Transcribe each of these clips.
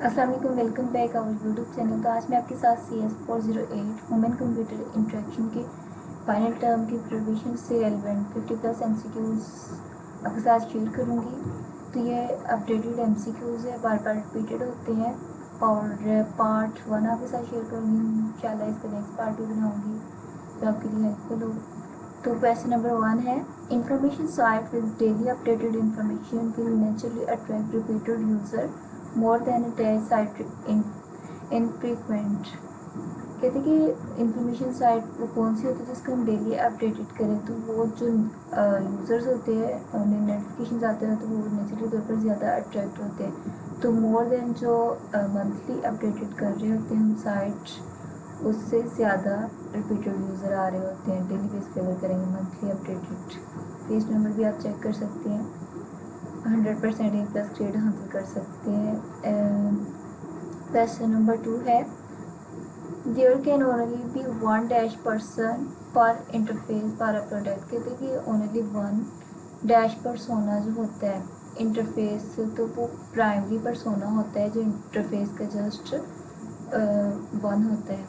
अस्सलाम वालेकुम, welcome back our YouTube channel. तो आज मैं आपके साथ CS408 ह्यूमन कंप्यूटर इंटरेक्शन के फाइनल टर्म की प्रिपरेशन से रेलिवेंट 50+ MCQs आपके साथ शेयर करूँगी। तो ये अपडेटेड MCQs है, बार बार रिपीटेड होते हैं और पार्ट 1 आपके साथ शेयर करूँगी। इंशाल्लाह इसका नेक्स्ट पार्ट भी बनाऊँगी जो आपके लिए हेल्पफुल हो। तो क्वेश्चन नंबर 1 है, information site with daily updated information will naturally attract repeated user more than attach site infrequent. कहते हैं कि इंफॉर्मेशन साइट वो कौन सी होती है जिसको हम डेली अपडेटेड करें, तो वो जो यूज़र्स होते हैं उन्हें नोटिफिकेशन आते हैं तो वो नेचुरली तौर पर ज़्यादा अट्रैक्ट होते हैं। तो मोर देन जो मंथली अपडेटेड कर रहे होते हैं हम साइट, उससे ज़्यादा रिपीटेड यूज़र आ रहे होते हैं डेली बेस पे। अगर करेंगे मंथली अपडेटेड, पेज नंबर भी आप चेक कर सकते हैं, 100% A+ ग्रेड हासिल कर सकते हैं। क्वेश्चन नंबर 2 है, there can only be one dash person per interface per a product. कहते हैं कि ओनली वन डैश परसोना जो होता है इंटरफेस, तो वो प्राइमरी परसोना होता है जो इंटरफेस का जस्ट वन होता है।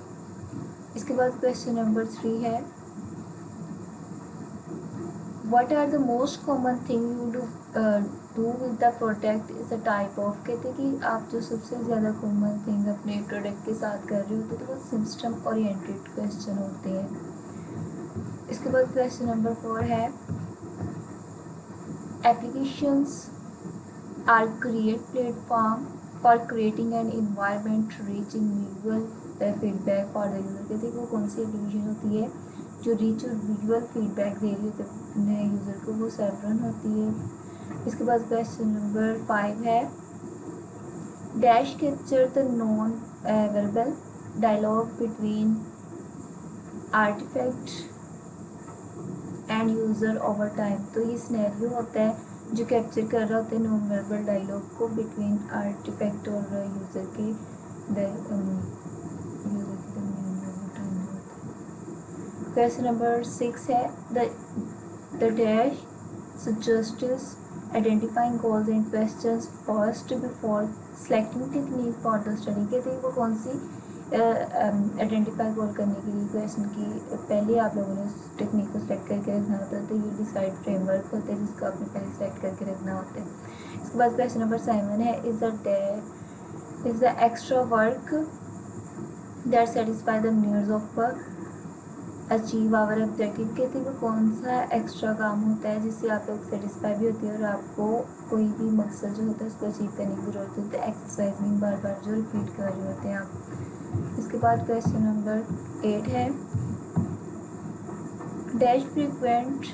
इसके बाद क्वेश्चन नंबर 3 है, what are the most common thing you do with the product is a type of। कहते हैं कि आप जो सबसे ज़्यादा कॉमन थिंग अपने प्रोडक्ट के साथ कर रहे होते हैं तो वो सिस्टम ओरिएंटेड क्वेश्चन होते हैं। इसके बाद क्वेश्चन नंबर 4 है, applications are create platform for creating an environment reaching visual feedback for the user. कहते हैं वो कौन सी एप्लीकेशन होती है जो रीच और विजुअल फीडबैक दे रही होती है यूज़र को, वो सेवरन होती है। इसके बाद क्वेश्चन नंबर 5 है, dash capture the non verbal dialogue between artefact and user over time. तो ये सिनेरियो होता है जो कैप्चर कर रहा होता है नॉन वर्बल डायलॉग को बिटवीन आर्टिफैक्ट और यूज़र के दरमियान टाइम होता है। क्वेश्चन नंबर 6 है, the dash suggests identifying goals and questions first before selecting technique for the study। कहते हैं वो कौन सी आइडेंटिफाई गोल करने के लिए क्वेश्चन की पहले आप लोगों ने उस टेक्निक को सिलेक्ट करके रखना होता है। तो ये डिसाइड फ्रेमवर्क होता है जिसको आपने पहले सेलेक्ट करके रखना होता है। इसके बाद क्वेश्चन नंबर 7 है, is the extra work that satisfy the needs of achieve our objective. कहते हैं वो कौन सा एक्स्ट्रा काम होता है जिससे आप लोग सेटिस्फाई भी होती है और आपको कोई भी मकसद जो होता है उसको अचीव करने की ज़रूरत होती है। एक्सरसाइज में बार बार जो रिपीट कर रहे होते हैं आप। इसके बाद क्वेश्चन नंबर 8 है, dash frequent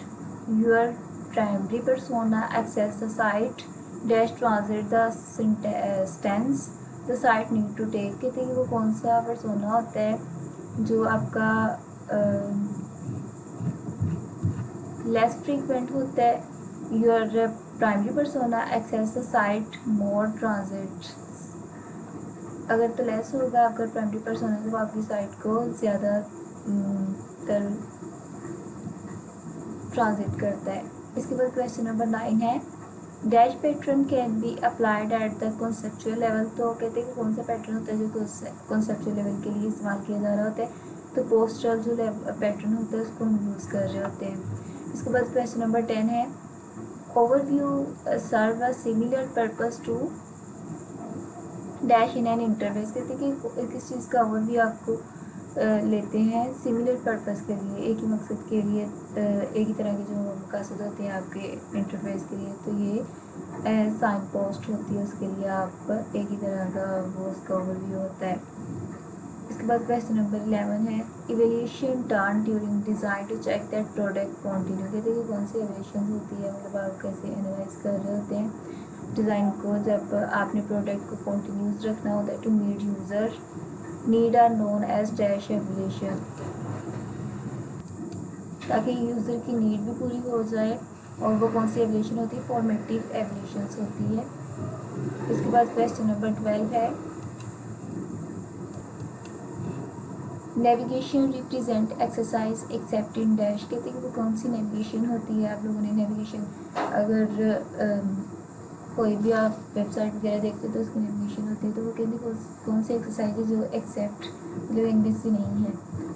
your primary persona access the site dash translate the sentence the site need to take. कहते हैं वो कौन सा persona होता है जो आपका लेस फ्रीक्वेंट होता है। Your primary persona access the site more transit. अगर तो लेस होगा आपका प्राइमरी persona तो आपकी साइट को ज़्यादा तर ट्रांजिट करता है। इसके बाद क्वेश्चन नंबर 9 है, dash pattern can be applied at the conceptual level. तो कहते हैं कि कौन सा पैटर्न होता है जो कॉन्सेप्चुअल लेवल के लिए इस्तेमाल किया जा रहा होता है। तो पोस्टल जो पैटर्न होता है उसको हम यूज़ कर रहे होते हैं। इसके बाद क्वेश्चन नंबर 10 है, overview serve a similar purpose to dash in an interface. कहते हैं कि किस चीज़ का ओवरव्यू आपको लेते हैं सिमिलर पर्पस के लिए, एक ही मकसद के लिए, एक ही तरह के जो मकसद होते हैं आपके इंटरफेस के लिए। तो ये साइन पोस्ट होती है, उसके लिए आप एक ही तरह का वो उसका ओवरव्यू होता है। इसके बाद क्वेश्चन नंबर 11 है, evaluation done during design to check that product continue. कहते हैं कि कौन सी इवेल्यूशन होती है, मतलब आप कैसे एनालाइज कर रहे होते हैं डिज़ाइन को जब आपने प्रोडक्ट को कंटिन्यूस रखना होता है। To meet user need are known as dash evaluation, ताकि यूज़र की नीड भी पूरी हो जाए। और वो कौन सी एवल्यूशन होती है, फॉर्मेटिव एवल्यूशंस होती है। इसके बाद क्वेश्चन नंबर 12 है, navigation represent exercise accept in dash. कहते हैं कि वो कौन सी नेविगेशन होती है। आप लोगों ने नेविगेशन अगर कोई भी आप वेबसाइट वगैरह देखते हो तो उसकी नेविगेशन होती है, तो वो कहते हैं कौन सी एक्सरसाइज है जो एक्सेप्ट मतलब इंग्लिश से नहीं है।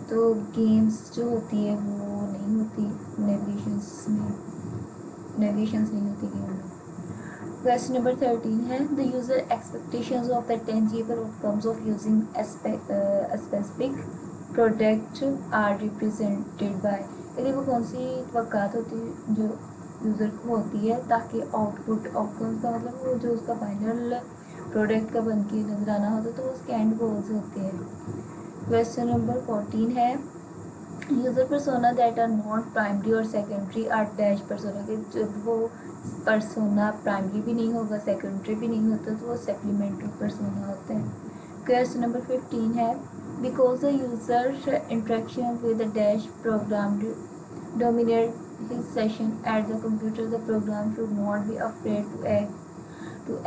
तो गेम्स जो होती है वो नहीं होती नेविगेशंस में, नेविगेशंस नहीं होती गेम में। क्वेश्चन नंबर 13 है the user expectations of the tangible outcomes of using specific product are represented by. यदि वो कौन सी तवक्कात होती है जो यूज़र को होती है ताकि आउटपुट आउटकम्स का मतलब वो जो उसका फाइनल प्रोडक्ट का बन के नजर आना होता है, तो उसके एंड गोल्स होते हैं। क्वेश्चन नंबर 14 है user persona that are not primary और सेकेंडरी आर डैश परसोना के, जब वो परसोना प्राइमरी भी नहीं होगा सेकेंडरी भी नहीं होता तो वो सप्लीमेंट्री परसोना होता है। क्वेश्चन नंबर 15 है because the user interaction with the dash program dominate his session at the computer, the program should not be afraid to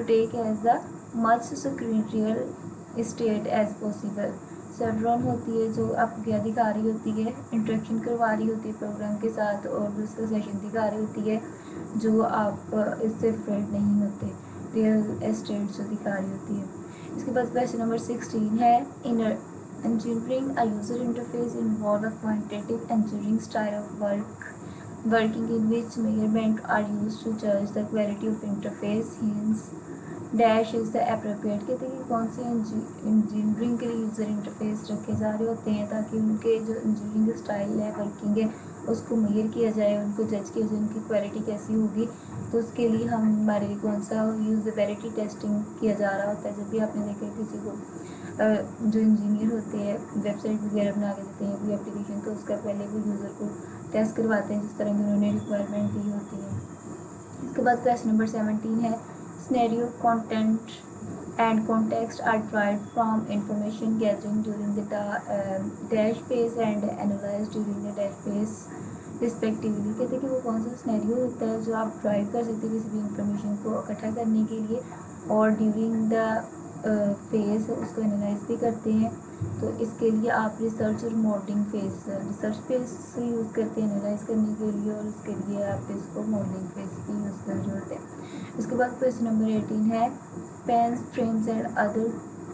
take as the much secretarial state as possible. सेवरॉन होती है जो आपको क्या दिखा रही होती है, इंट्रैक्शन करवा रही होती है प्रोग्राम के साथ, और उसका सेशन दिखा रही होती है जो आप इससे फ्रेड नहीं होते, रियल एस्टेट जो दिखा रही होती है। इसके बाद क्वेश्चन नंबर 16 है इन engineering a user interface involve a quantitative engineering style of working in which measurements are used to judge the quality of interface, hence dash is the appropriate। कहते हैं कि कौन से इंजीनियरिंग के लिए यूज़र इंटरफेस रखे जा रहे होते हैं ताकि उनके जो इंजीनियरिंग स्टाइल है वर्किंग है उसको मेजर किया जाए, उनको जज किया जाए उनकी क्वालिटी कैसी होगी। तो उसके लिए हमारे लिए कौन सा यूज़ेबिलिटी टेस्टिंग किया जा रहा होता है। जब भी आपने देखा किसी को जो इंजीनियर होते हैं वेबसाइट वगैरह बना के देते हैं कोई एप्लीकेशन, तो उसका पहले वो यूज़र को टेस्ट करवाते हैं जिस तरह की उन्होंने रिक्वायरमेंट दी होती है। इसके बाद क्वेश्चन नंबर 17 है scenario content and context or derived from information gathering during the dash phase and analyse during the dash phase respectively. कहते हैं कि वो कौन सा सिनेरियो होता है जो आप ड्राइव कर सकते हैं किसी भी इंफॉर्मेशन को इकट्ठा करने के लिए, और ड्यूरिंग द फेज उसको एनालाइज भी करते हैं। तो इसके लिए आप रिसर्च और मॉडलिंग फेज, रिसर्च फेज से यूज़ करते हैं एनालाइज करने के लिए, और उसके लिए आप इसको मॉडलिंग फेज भी यूज़ कर रहे होते हैं। इसके बाद क्वेश्चन नंबर 18 है panes frames and other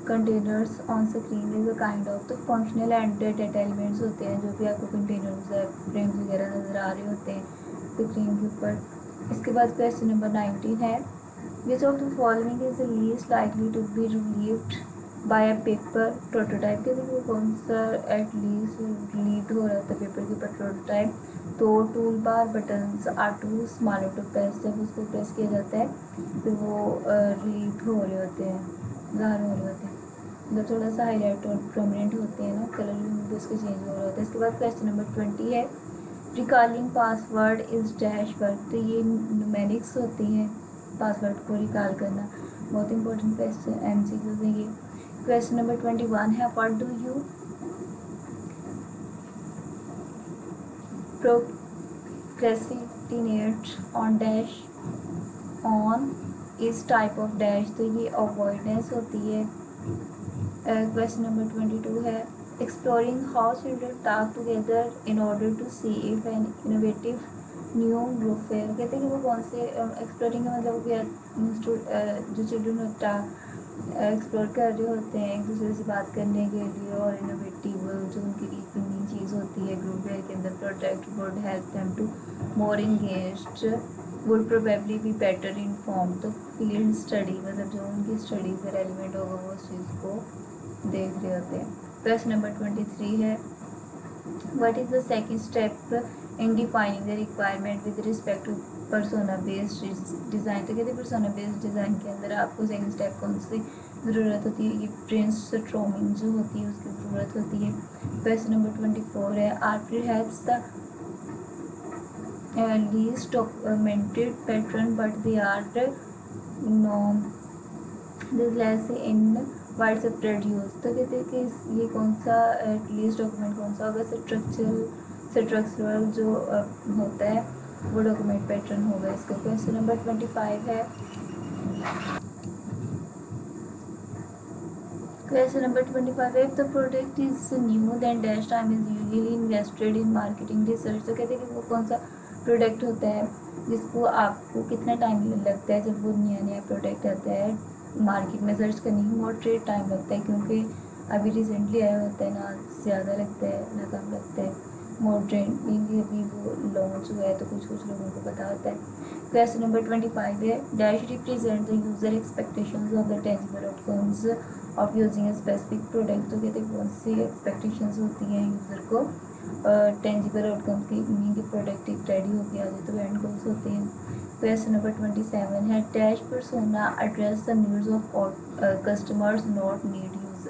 containers on screen is a kind of, तो फंक्शनल एंड डेटा एलिमेंट्स होते हैं जो भी आपको कंटेनर्स फ्रेम्स वगैरह नज़र आ रहे होते हैं स्क्रीन के ऊपर। इसके बाद क्वेश्चन नंबर 19 है which of the following is the least likely to be relieved by a paper prototype। कहते हैं वो कौन सा एट लीस्ट रिलीव हो रहा था पेपर के ऊपर प्रोटोटाइप। तो tool bar buttons are too smaller to press, जब उसको प्रेस किया जाता है तो वो रिलीव हो रहे होते हैं, ज़ाहिर हो रहे होते हैं, मतलब थोड़ा सा हाईलाइट और प्रोमिनेंट होते हैं ना, कलर भी उसका चेंज हो रहा होता है। इसके बाद क्वेश्चन नंबर 20 है recalling password is dash work, तो ये न्यूमेरिक्स होती हैं पासवर्ड को रिकॉल करना, बहुत इंपॉर्टेंट क्वेश्चन एमसीक्यूज हैं ये। क्वेश्चन नंबर 21 है what do you procrastinate on dash on this type of dash, तो ये अवॉइडेंस होती है। क्वेश्चन नंबर 22 है exploring how children talk together in order to see if an innovative new groupware. कहते हैं कि वो कौन से एक्सप्लोरिंग का मतलब क्या, जो चिल्ड्रन एक्सप्लोर कर रहे होते हैं एक दूसरे से बात करने के लिए, और इनोवेटिव जो उनकी न्यू चीज़ होती है ग्रुपवेयर के अंदर, product would help them to more engaged would probably be better inform, तो फील्ड स्टडी मतलब जो उनकी स्टडी से रेलिवेंट होगा वो उस चीज़ को देख रहे होते हैं। क्वेश्चन नंबर 23 है what is the second step in defining the requirement with respect to persona based design. तो कहते हैं परसोना बेस्ड डिज़ाइन के अंदर आपको सेकंड स्टेप कौन सी ज़रूरत होती है, ये ब्रेनस्टॉर्मिंग जो होती है उसकी ज़रूरत होती है। क्वेश्चन नंबर 24 है Arthur helps the least documented pattern but they are norm this less in widespread use। तो कहते हैं कि ये कौन सा लीस्ट डॉक्यूमेंट कौन सा होगा, स्ट्रक्चरल जो होता है वो डॉक्यूमेंट पैटर्न होगा इसका। क्वेश्चन नंबर 25 है question number 25 if the product is new then dash time is usually invested in marketing research। तो कहते हैं कि वो कौन सा प्रोडक्ट होता है जिसको आपको कितना टाइम लगता है जब वो नया प्रोडक्ट आता है मार्केट में सर्च करने में मॉडरेट टाइम लगता है, क्योंकि अभी रिसेंटली आया होता है, ना ज़्यादा लगता है ना कम लगता है। मॉडरेट मीनली अभी वो लॉन्च हुआ है तो कुछ लोगों को पता होता है। क्वेश्चन नंबर 25 है, dash represent the user expectations of the tangible outcomes of using a specific product. तो कहते हैं कौन सी एक्सपेक्टेशंस होती हैं यूज़र को टेंजिबल आउटकम्स की, मीनिंग के प्रोडक्ट एक रेडी होकर आ जाए तो एंड गोल्स होते हैं। क्वेश्चन नंबर 27 है, dash persona address the needs of customers not need use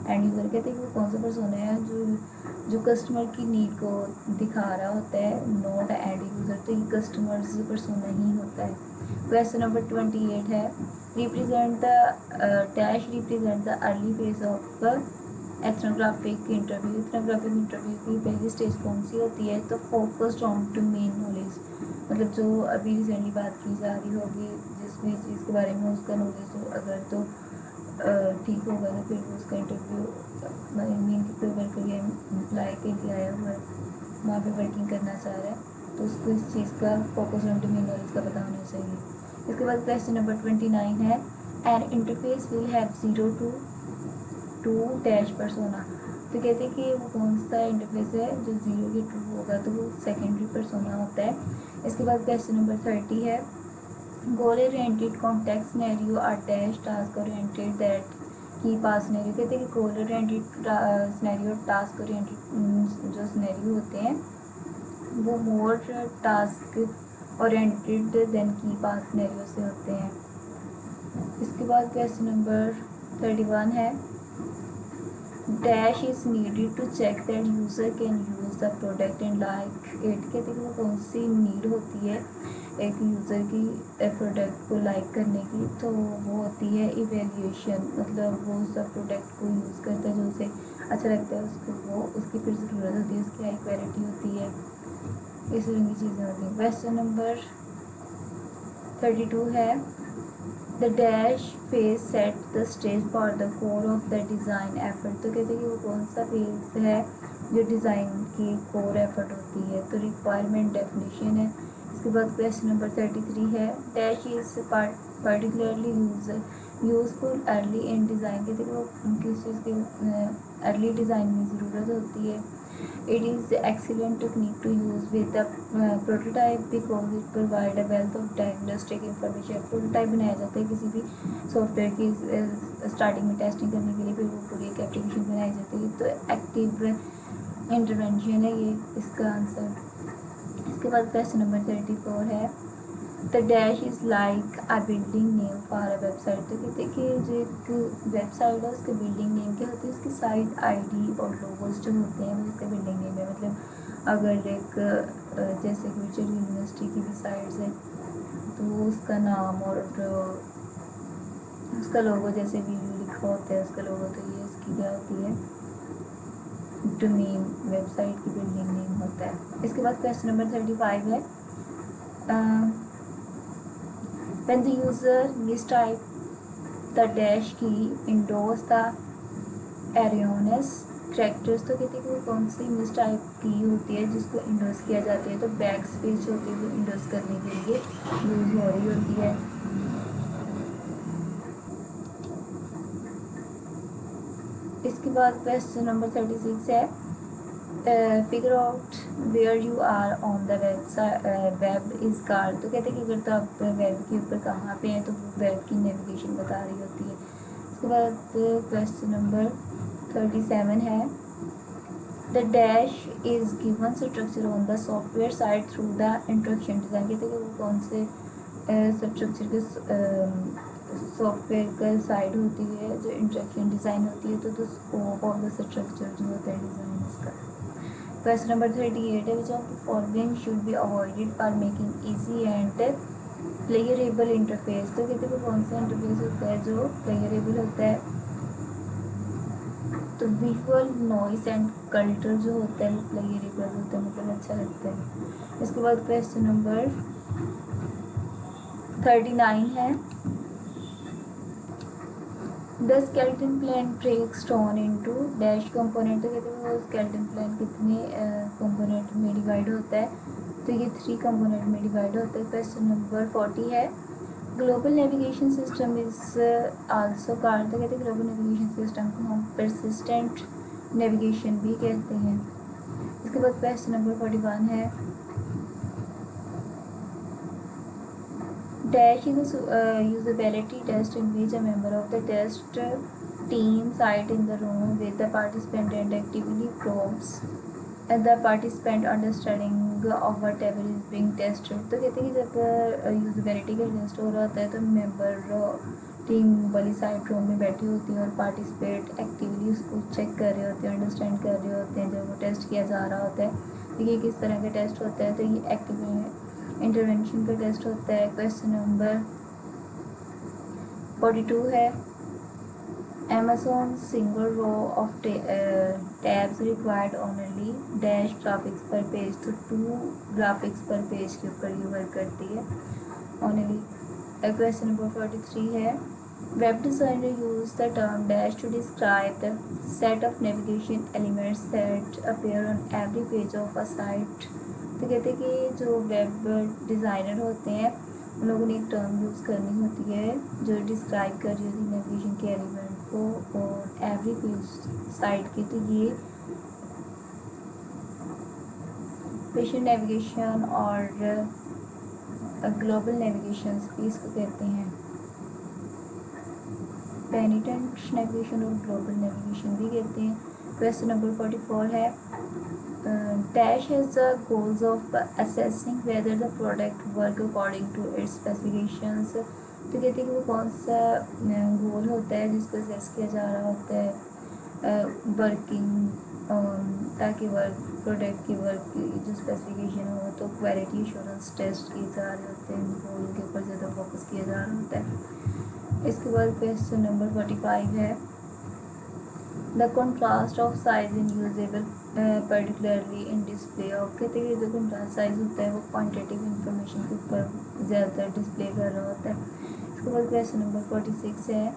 end user. कहते हैं वो कौन सा पर्सोना है जो कस्टमर की नीड को दिखा रहा होता है, नॉट एंड यूज़र, तो ये कस्टमर्स पर्सोना ही होता है। क्वेश्चन नंबर 28 है, represent the dash represent the early phase of ethnographic interview. Ethnographic interview की पहली स्टेज कौन सी होती है? तो focused on domain knowledge, मतलब जो अभी रिसेंटली बात की जा रही होगी जिस भी चीज़ के बारे में उसका नॉलेज हो, अगर तो ठीक होगा तो फिर उसका इंटरव्यू मेन पेपर के लिए अप्लाई के लिए आया हुआ है, वहाँ पे वर्किंग करना चाह रहा है, तो उसको इस चीज़ का focus on domain knowledge का पता होना चाहिए। इसके बाद क्वेश्चन नंबर 29 है, N interface will have 0 to 2 dash persona. तो कहते हैं कि वो कौन सा इंटरफेस है जो 0 के 2 होगा, तो वो सेकेंडरी पर्सोना होता है। इसके बाद क्वेश्चन नंबर 30 है, goal oriented context scenario are dash task oriented that key path scenario. कहते हैं कि goal oriented scenario task oriented जो सिनेरियो होते हैं वो मोर टास्क ओरिएंटेड देन की पास सिनेरियो से होते हैं। इसके बाद क्वेश्चन नंबर 31 है, dash is needed to check that user can use the product and like it. कहते हैं वो कौन सी नीड होती है एक यूज़र की प्रोडक्ट को लाइक करने की, तो वो होती है इवेल्यूएशन, मतलब वो उस प्रोडक्ट को यूज़ करता है जो उसे अच्छा लगता है उसको, वो उसकी फिर ज़रूरत होती है, उसकी हाई क्वालिटी होती है, इस तरह की चीज़ें होती हैं। क्वेश्चन नंबर 32 है, the dash phase set the stage for the core of the design effort. तो कहते हैं कि वो कौन सा फेज है जो डिज़ाइन की कोर एफर्ट होती है, तो रिक्वायरमेंट डेफिनेशन है। इसके बाद क्वेश्चन नंबर 33 है, dash is particularly useful early in design. कहते हैं कि वो किस चीज़ की अर्ली डिज़ाइन में ज़रूरत होती है। It is excellent technique to use with the prototype because it provide a wealth of diagnostic information। Prototype बनाया जाता है किसी भी सॉफ्टवेयर की स्टार्टिंग में टेस्टिंग करने के लिए, फिर वो पूरी एक एप्लीकेशन बनाई जाती है, तो एक्टिव इंटरवेंशन है ये इसका आंसर। इसके बाद क्वेश्चन नंबर 34 है, the dash is like a building name for a website. तो कहते हैं कि जो एक वेबसाइट है उसके बिल्डिंग नेम क्या होती है, उसकी साइट आईडी और लोगोज जो होते हैं वो उसका बिल्डिंग नेम है। मतलब अगर एक जैसे वर्चुअल यूनिवर्सिटी की भी साइट्स है तो उसका नाम और उसका लोगो जैसे वीडियो लिखा होता है उसका लोगो, तो ये इसकी क्या होती है, डोमेन वेबसाइट की बिल्डिंग नेम होता है। इसके बाद क्वेश्चन नंबर 35 है, when the user mistype the dash key endorse the erroneous characters। तो कहते हैं कि वो कौन सी मिसटाइप की होती है जिसको इंडोर्स किया जाता है, तो बैक स्पेस होती है वो इंडोर्स करने के लिए यूज़ हो रही होती है। इसके बाद क्वेश्चन नंबर 36 है, figure out where you are on the web is called. तो कहते हैं कि अगर तो आप वेब के ऊपर कहाँ पे हैं तो वेब की नेविगेशन बता रही होती है। इसके बाद क्वेश्चन नंबर 37 है, the dash is given structure on the software side through the instruction design. कहते हैं कि वो कौन से स्ट्रक्चर के सॉफ्टवेयर का साइड होती है जो इंस्ट्रक्शन डिज़ाइन होती है, तो स्कोप ऑफ द स्ट्रक्चर जो होता है डिज़ाइन इसका। क्वेश्चन नंबर 38 है, which of the following should be avoided for making easy and playable interface. तो कहते हैं कौन सा इंटरफेस होता है जो प्लेयरेबल होता है, तो विजुअल नॉइस एंड कल्चर जो होता है वो प्लेयरेबल होता है, मतलब अच्छा लगता है। इसके बाद क्वेश्चन नंबर 39 है, the skeleton plan breaks down into dash component. तो कहते हैं वो स्केलेटन प्लान कितने कंपोनेंट में डिवाइड होता है, तो ये 3 कंपोनेंट में डिवाइड होता है। क्वेश्चन नंबर 40 है, global navigation system is also called, तो कहते हैं ग्लोबल नेविगेशन सिस्टम को हम परसिस्टेंट नेविगेशन भी कहते हैं। इसके बाद क्वेश्चन नंबर 41 है, Dash is a usability test in which a member of the test team sits in the room with the participant and actively probes the participant understanding of whatever is being tested। तो कहते हैं कि जब usability का test हो रहा होता है तो मेंबर टीम वाली साइड रूम में बैठी होती है और पार्टिसिपेट एक्टिवली उसको चेक कर रहे होते हैं, अंडरस्टैंड कर रहे होते हैं जब वो टेस्ट किया जा रहा होता है। तो ये किस तरह का टेस्ट होता है, तो ये एक्टिव इंटरवेंशन का टेस्ट होता है। क्वेश्चन नंबर 42 है, Amazon single row of tabs required only dash graphics per page, तो 2 ग्राफिक्स पर पेज के ऊपर ये वर्क करती है only। क्वेश्चन नंबर 43 है, web designer use the term dash to describe the set of navigation elements that appear on every page of a site. तो कहते हैं कि जो वेब डिज़ाइनर होते हैं उन लोगों ने एक टर्म यूज़ करनी होती है जो डिस्क्राइब कर रही होती है नेविगेशन के एलिमेंट को और एवरी पेज साइट की। तो ये पेशेंट नेविगेशन और ग्लोबल नेविगेशन भी इसको कहते हैं, पेनिटेंट नेविगेशन और ग्लोबल नेविगेशन भी कहते हैं। क्वेश्चन नंबर 44 है, Dash has the goals of assessing whether the product work according to its specifications। तो कहते हैं कि वो कौन सा गोल होता है जिसको असेस किया जा रहा होता है वर्किंग, ताकि वर्क प्रोडक्ट की वर्क की जो स्पेसिफिकेशन हो तो क्वालिटी एश्योरेंस टेस्ट किए जा रहे होते हैं, गोल के ऊपर ज़्यादा फोकस किया जा रहा होता है। इसके बाद क्वेश्चन नंबर 45 है, the contrast of size in usable particularly in display of. कहते हैं जो कॉन्ट्रास्ट साइज होता है वो क्वांटिटेटिव इंफॉर्मेशन के ऊपर ज़्यादातर डिस्प्ले कर रहा होता है। इसके बाद क्वेश्चन नंबर 46 है,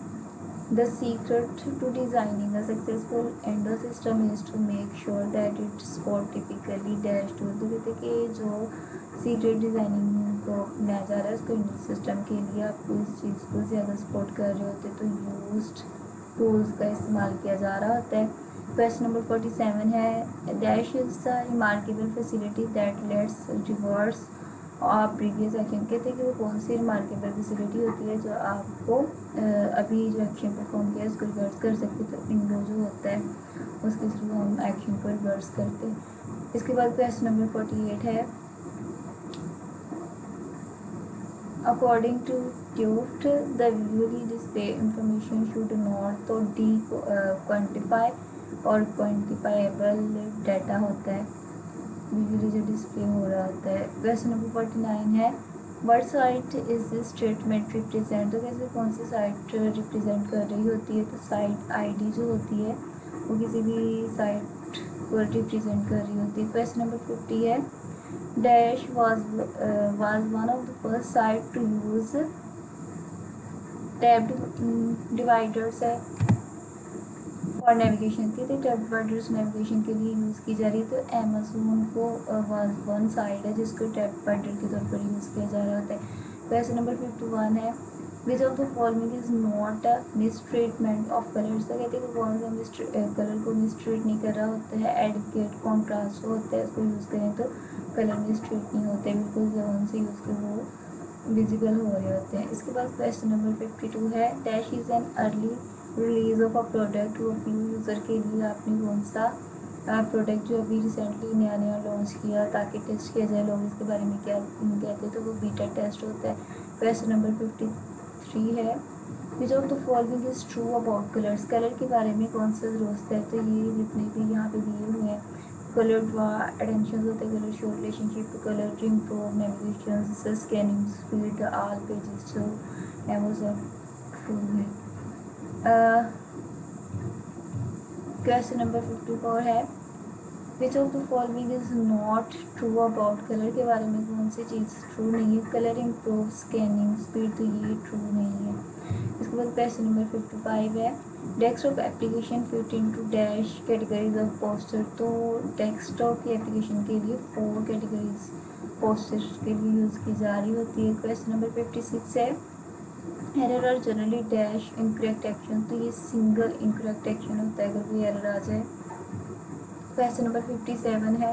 the secret to designing a successful undo system is to make sure that it spot typically dash to. तो कहते हैं कि जो सीक्रेट डिज़ाइनिंग को बनाया जा रहा है उसको एंडो सिस्टम के लिए आपको इस चीज़ को ज़्यादा सपोर्ट कर रहे होते हैं तो यूज्ड टूल्स का इस्तेमाल किया जा रहा होता है। क्वेश्चन नंबर 47 है, dash is the remarkable facility that let's reverse और प्रीवियस एक्शन। कहते हैं कि वो कौन सी रिमार्केबल फैसिलिटी होती है जो आपको अभी जो एक्शन परफॉर्म किया है उसको रिवर्स कर सकती है। तो इंडो जो होता है उसके थ्रू हम एक्शन को रिवर्स करते हैं। इसके बाद क्वेश्चन नंबर 48 है, According to Tuft, the visually display information should not तो quantify और quantifiable डाटा होता है विजुअली जो डिस्प्ले हो रहा होता है। क्वेश्चन नंबर 49 है, what site is this statement represent. तो कैसे कौन सी साइट रिप्रेजेंट कर रही होती है, तो साइट आईडी जो होती है वो किसी भी साइट को रिप्रेजेंट कर रही होती है। क्वेश्चन नंबर 50 है, Dash was one of the first site to use tab dividers है फॉर नेविगेशन के लिए, टैब डिवाइडर्स नेविगेशन के लिए यूज़ की जा रही है। तो अमेज़न को वाज वन साइट है जिसको टैब डिवाइडर के तौर पर यूज़ किया जा रहा होता है। क्वेश्चन नंबर 51 है, which of the following is not a mistreatment of colours. तो कहते हैं कि कौन सा कलर को मिसट्रीट नहीं कर रहा होता है। एडिकेट कॉन्ट्रास्ट होता है उसको यूज़ करें तो कलर मिसट्रीट नहीं होते, बिल्कुल जौन से यूज़ के वो विजिबल हो रहे होते हैं। इसके बाद क्वेश्चन नंबर 52 है, dash is an early release of a product. वो फ्यू यूज़र के लिए आपने कौन सा प्रोडक्ट जो अभी रिसेंटली नया नया लॉन्च किया ताकि टेस्ट किया जाए लोग इसके बारे में क्या कहते हैं, तो वो बीटा टेस्ट होता है। क्वेश्चन नंबर 53 है, which of the following is true about colours. Colour के बारे में कौन सा दुरुस्त है, तो ये जितने भी यहाँ पे दिए हुए हैं, कलर ड्रा एटेंशन होते हैं, colour show relationship to colour to improve navigation scanning speed all pages जो है वो सब ट्रू है। क्वेश्चन नंबर 54 है, which of the following is not true about. Colour के बारे में कौन सी चीज़ ट्रू नहीं है, कलर इम्प्रूव स्कैनिंग स्पीड, तो ये ट्रू नहीं है। इसके बाद क्वेश्चन नंबर 55 है, desktop application fit into dash categories of poster. तो डेस्कटॉप की एप्लीकेशन के लिए 4 कैटेगरीज पोस्टेज के लिए यूज़ की जा रही होती है। क्वेश्चन नंबर 56 है error are generally dash incorrect action, तो ये सिंगल इनकरेक्ट एक्शन होता है अगर कोई एरर आ जाए। क्वेश्चन नंबर 57 है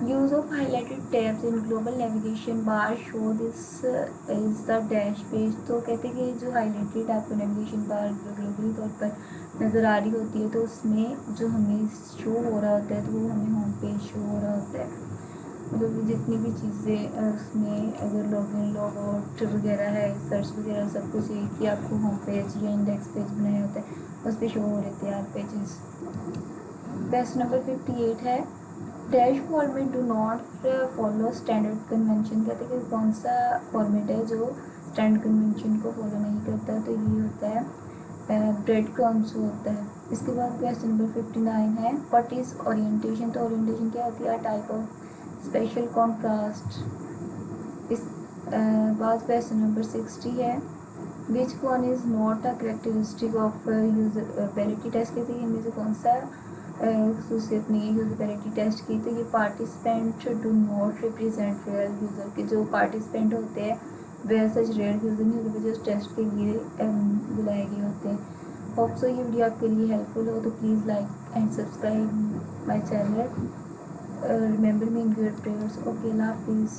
use of highlighted tabs in global navigation bar show this is the dash page, तो कहते हैं कि जो हाईलाइटेड आपको नेविगेशन बार ग्लोबली तौर पर नज़र आ रही होती है तो उसमें जो हमें शो हो रहा होता है तो वो हमें होम पेज शो हो रहा होता है। मतलब जितनी भी चीज़ें उसमें अगर लॉगिन लॉग आउट वगैरह है, सर्च वगैरह सब कुछ एक ही आपको होम पेज या इंडेक्स पेज बनाया होता है, उस पर शो हो रहे थे यार पेजेस। क्वेश्चन नंबर 58 है dash format do not follow standard convention, कहते हैं कि कौन सा फॉर्मेट है जो स्टैंडर्ड कन्वेंशन को फॉलो नहीं करता, तो ये होता है ब्रेड क्रम्स होता है। इसके बाद क्वेश्चन नंबर 59 है व्हाट इज़ ओरिएंटेशन, तो ओरिएंटेशन क्या होती है टाइप ऑफ स्पेशल कॉन्ट्रास्ट। इस बाद क्वेश्चन नंबर 60 है which one is not a characteristic of usability test, कहते हैं इनमें से कौन सा खसूसियत नहीं है यूजबिलिटी टेस्ट की, तो ये participant do not represent real user के जो पार्टिसिपेंट होते हैं वे सच रियल यूज़र नहीं होते, जो टेस्ट के लिए बुलाए गए होते हैं। होप सो ये वीडियो आपके लिए हेल्पफुल हो, तो please like and subscribe my channel. Remember me in your prayers. Okay, Allah Hafiz.